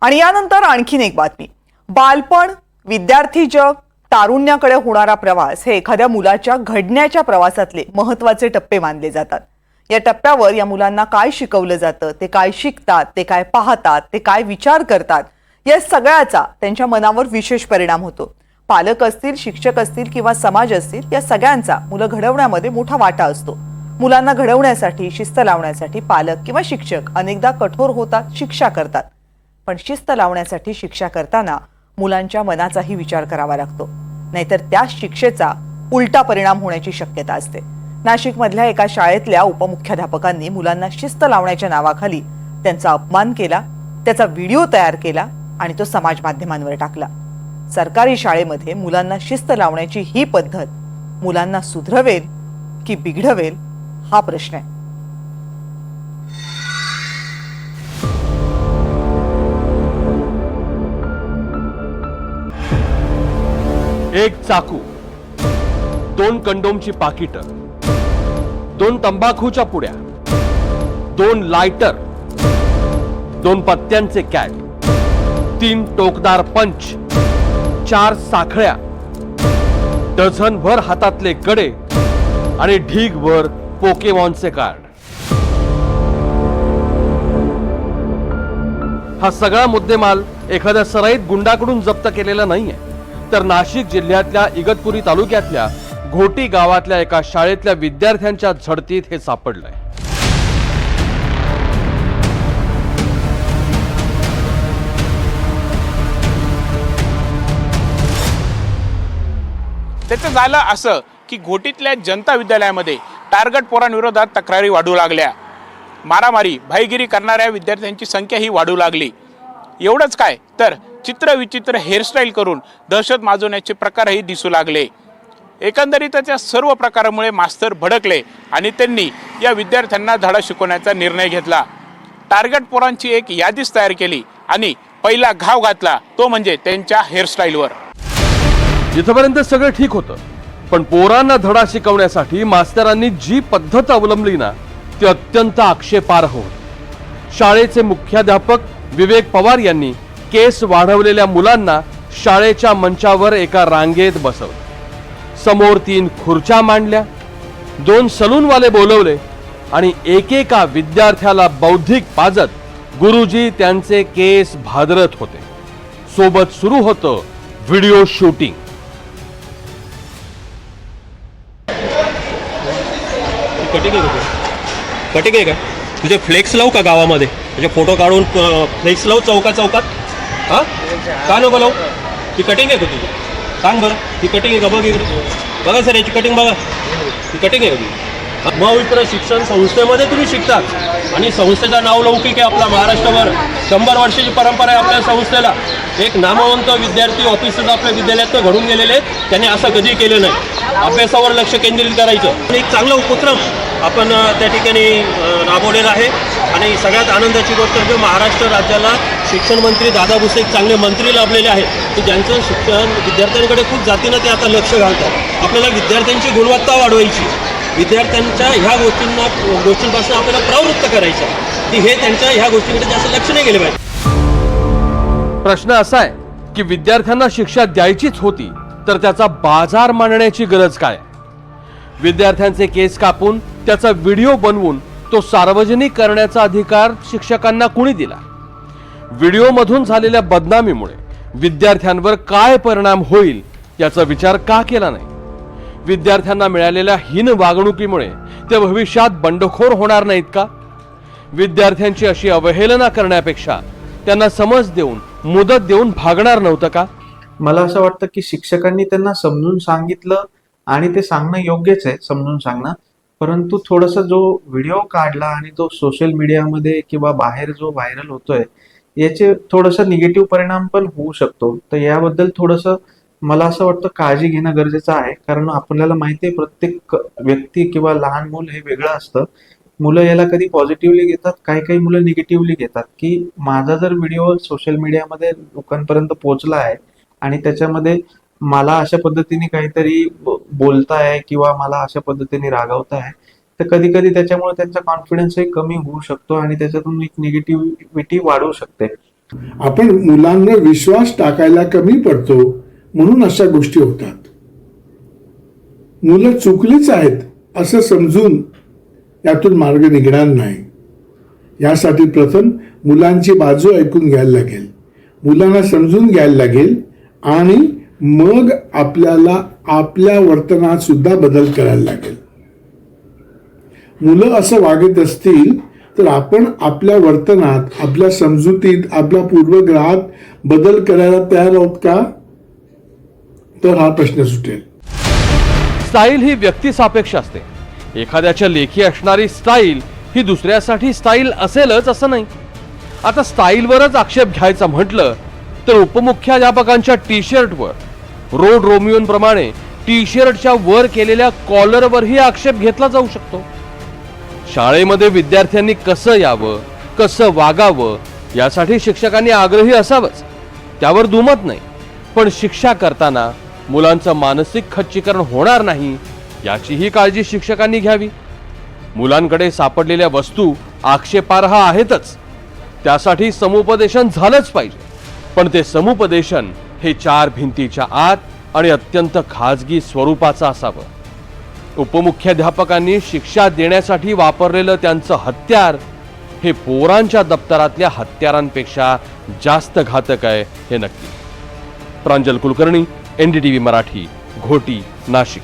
आणि यानंतर आणखीन एक बातमी। बालपण, विद्यार्थी जग, तारुण्याकडे होणारा प्रवास हे एखाद्या मुलाच्या घडण्याच्या प्रवासातले महत्त्वाचे टप्पे मानले जातात। या टप्प्यावर या मुलांना काय शिकवलं जातं, ते काय शिकतात, ते काय पाहतात, ते काय विचार करतात, या सगळ्याचा त्यांच्या मनावर विशेष परिणाम होतो। पालक असतील, शिक्षक असतील किंवा समाज असतील, या सगळ्यांचा मुलं घडवण्यामध्ये मोठा वाटा असतो। मुलांना घडवण्यासाठी, शिस्त लावण्यासाठी पालक किंवा शिक्षक अनेकदा कठोर होतात, शिक्षा करतात। पण शिस्त लावण्यासाठी शिक्षा करताना मुलांच्या मनाचाही विचार करावा लागतो, नाहीतर त्या शिक्षेचा उलटा परिणाम होण्याची शक्यता असते। नाशिकमधल्या एका शाळेतल्या उपमुख्याध्यापकांनी मुलांना शिस्त लावण्याच्या नावाखाली त्यांचा अपमान केला, त्याचा व्हिडिओ तयार केला आणि तो समाज माध्यमांवर टाकला। सरकारी शाळेमध्ये मुलांना शिस्त लावण्याची ही पद्धत मुलांना सुधरवेल की बिघडवेल हा प्रश्न आहे। एक चाकू, 2 कंडोमची पाकिटं, 2 तंबाखूच्या पुड्या, 2 लायटर, 2 पत्त्यांचे कॅट, 3 टोकदार पंच, 4 साखळ्या, डझनभर हातातले कडे आणि ढीगभर पोकेमॉनचे कार्ड। हा सगळा मुद्देमाल एखाद्या सराईत गुंडाकडून जप्त केलेला नाहीये, तर नाशिक जिल्ह्यातल्या इगतपुरी तालुक्यातल्या घोटी गावातल्या एका शाळेतल्या विद्यार्थ्यांच्या झडतीत हे सापडलंय। त्याचं झालं असं की घोटीतल्या जनता विद्यालयामध्ये टार्गेट पोरांविरोधात तक्रारी वाढू लागल्या। मारामारी, भाईगिरी करणाऱ्या विद्यार्थ्यांची संख्याही वाढू लागली। एवढंच काय तर चित्रविचित्र हेअरस्टाईल करून दहशत माजवण्याचे प्रकारही दिसू लागले। एकंदरीतच या सर्व प्रकारामुळे मास्तर भडकले आणि त्यांनी या विद्यार्थ्यांना धडा शिकवण्याचा निर्णय घेतला। टार्गेट पोरांची एक यादीच तयार केली आणि पहिला घाव घातला तो म्हणजे त्यांच्या हेअरस्टाईलवर। इथपर्यंत सगळं ठीक होतं, पण पोरांना धडा शिकवण्यासाठी मास्तरांनी जी पद्धत अवलंबली ना ती अत्यंत आक्षेपार्ह होती। शाळेचे मुख्याध्यापक विवेक पवार यांनी केस वाढवलेल्या मुलांना शाळेच्या मंचावर एका रांगेत बसवलं। समोर 3 खुर्च्या मांडल्या, 2 सलूनवाले बोलवले आणि एकेका विद्यार्थ्याला बौद्धिक पाजत गुरुजी त्यांचे केस भादरत होते। सोबत सुरू होतं व्हिडिओ शूटिंग। कटिंग आहे का तुझे? फ्लेक्स लावू का गावामध्ये? म्हणजे फोटो काढून फ्लेक्स लावू चौकात? हा का नको लावू? ही कटिंग आहे का तुझी? सांग बरं, ही कटिंग आहे का? बघ इकडे बघा सर, याची कटिंग बघा, ही कटिंग आहे का तुझी? मग इकडे शिक्षण संस्थेमध्ये तुम्ही शिकतात आणि संस्थेचं नाव लौकिक आहे आपला महाराष्ट्रभर। 100 वर्षाची परंपरा आहे आपल्या संस्थेला। एक नामवंत विद्यार्थी ऑफिसर आपल्या विद्यालयात घडून गेलेले आहेत, त्यांनी असं कधी केलं नाही। अभ्यासावर लक्ष केंद्रित करायचं एक चांगला उपक्रम आपण त्या ठिकाणी राबवलेला आहे। आणि सगळ्यात आनंदाची गोष्ट म्हणजे महाराष्ट्र राज्याला शिक्षण मंत्री दादा भुसे एक चांगले मंत्री लाभलेले आहेत की ज्यांचं शिक्षण विद्यार्थ्यांकडे खूप जातीनं ते आता लक्ष घालतात। आपल्याला विद्यार्थ्यांची गुणवत्ता वाढवायची, विद्यार्थ्यांच्या ह्या गोष्टींपासून आपल्याला प्रवृत्त करायचं की हे त्यांच्या ह्या गोष्टींकडे जास्त लक्ष नाही गेले पाहिजे। प्रश्न असा आहे की विद्यार्थ्यांना शिक्षा द्यायचीच होती तर त्याचा बाजार मांडण्याची गरज काय? विद्यार्थ्यांचे केस कापून त्याचा व्हिडिओ बनवून तो सार्वजनिक करण्याचा अधिकार शिक्षकांना कुणी दिला? व्हिडिओमधून झालेल्या बदनामीमुळे विद्यार्थ्यांवर काय परिणाम होईल याचा विचार का केला नाही? विद्यार्थ्यांना मिळालेल्या हीन वागणुकीमुळे ते भविष्यात बंडखोर होणार नाहीत का? विद्यार्थ्यांची अशी अवहेलना करण्यापेक्षा त्यांना समज देऊन, मुदत देऊन भागणार नव्हतं का? मला असं वाटतं की शिक्षकांनी त्यांना समजून सांगितलं आणि ते सांगणं योग्यच आहे, समजून सांगणं, परंतु थोडासा जो व्हिडिओ काढला आणि तो सोशल मीडियामध्ये किंवा बाहेर जो व्हायरल होतोय याचे थोडासा निगेटिव्ह परिणाम पण होऊ शकतो। तर याबद्दल थोडंसं मला असं वाटतं काळजी घेणं गरजेचं आहे, कारण आपल्याला माहिती आहे प्रत्येक व्यक्ती किंवा लहान मूल हे वेगळं असतं। मुलं याला कधी पॉझिटिव्हली घेतात, काही मुलं निगेटिव्हली घेतात की माझा जर व्हिडिओ सोशल मीडियामध्ये लोकांपर्यंत पोहोचला आहे आणि त्याच्यामध्ये मला अशा पद्धतीने काहीतरी बोलताय किंवा मला अशा पद्धतीने रागवताय, तर कधी कधी त्याच्यामुळे त्यांचा कॉन्फिडन्सही कमी होऊ शकतो आणि त्याच्यातून एक निगेटिव्हिटी वाढू शकते। आपण मुलांवर विश्वास टाकायला कमी पडतो म्हणून अशा गोष्टी होतात. मुलं चुकलीच आहेत असं समजून यातून मार्ग निघणार नाही. यासाठी प्रथम मुलांची बाजू ऐकून घ्यायला लागेल, मुलांना समजून घ्यायला लागेल आणि मग आपल्याला आपल्या वर्तनात सुद्धा बदल करायला लागेल. मुलं असं वागत असतील तर आपण आपल्या वर्तनात, आपल्या समजुतीत, आपल्या पूर्वग्रहात बदल करायला तयार आहोत का? तर हा प्रश्न सुटेल. स्टाईल ही व्यक्तिसापेक्ष असते. एखाद्याच्या लेखी असणारी स्टाईल ही दुसऱ्यासाठी स्टाईल असेलच असं नाही. आता स्टाईलवरच आक्षेप घ्यायचा म्हटलं तर उपमुख्याध्यापकांच्या टी शर्टवर रोड रोमिओंप्रमाणे टी शर्टच्या वर केलेल्या कॉलरवरही आक्षेप घेतला जाऊ शकतो. शाळेमध्ये विद्यार्थ्यांनी कसं यावं, कसं वागावं यासाठी शिक्षकांनी आग्रही असावंच, त्यावर दुमत नाही. पण शिक्षा करताना मुलांचं मानसिक खच्चीकरण होणार नाही याचीही काळजी शिक्षकांनी घ्यावी. मुलांकडे सापडलेल्या वस्तू आक्षेपार्ह आहेतच, त्यासाठी समुपदेशन झालंच पाहिजे. पण ते समुपदेशन हे 4 भिंतीच्या आत आणि अत्यंत खाजगी स्वरूपाचं असावं. उपमुख्याध्यापकांनी शिक्षा देण्यासाठी वापरलेलं त्यांचं हत्यार हे पोरांच्या दप्तरातल्या हत्यारांपेक्षा जास्त घातक आहे हे नक्की. प्रांजल कुलकर्णी, NDTV मराठी, घोटी, नाशिक.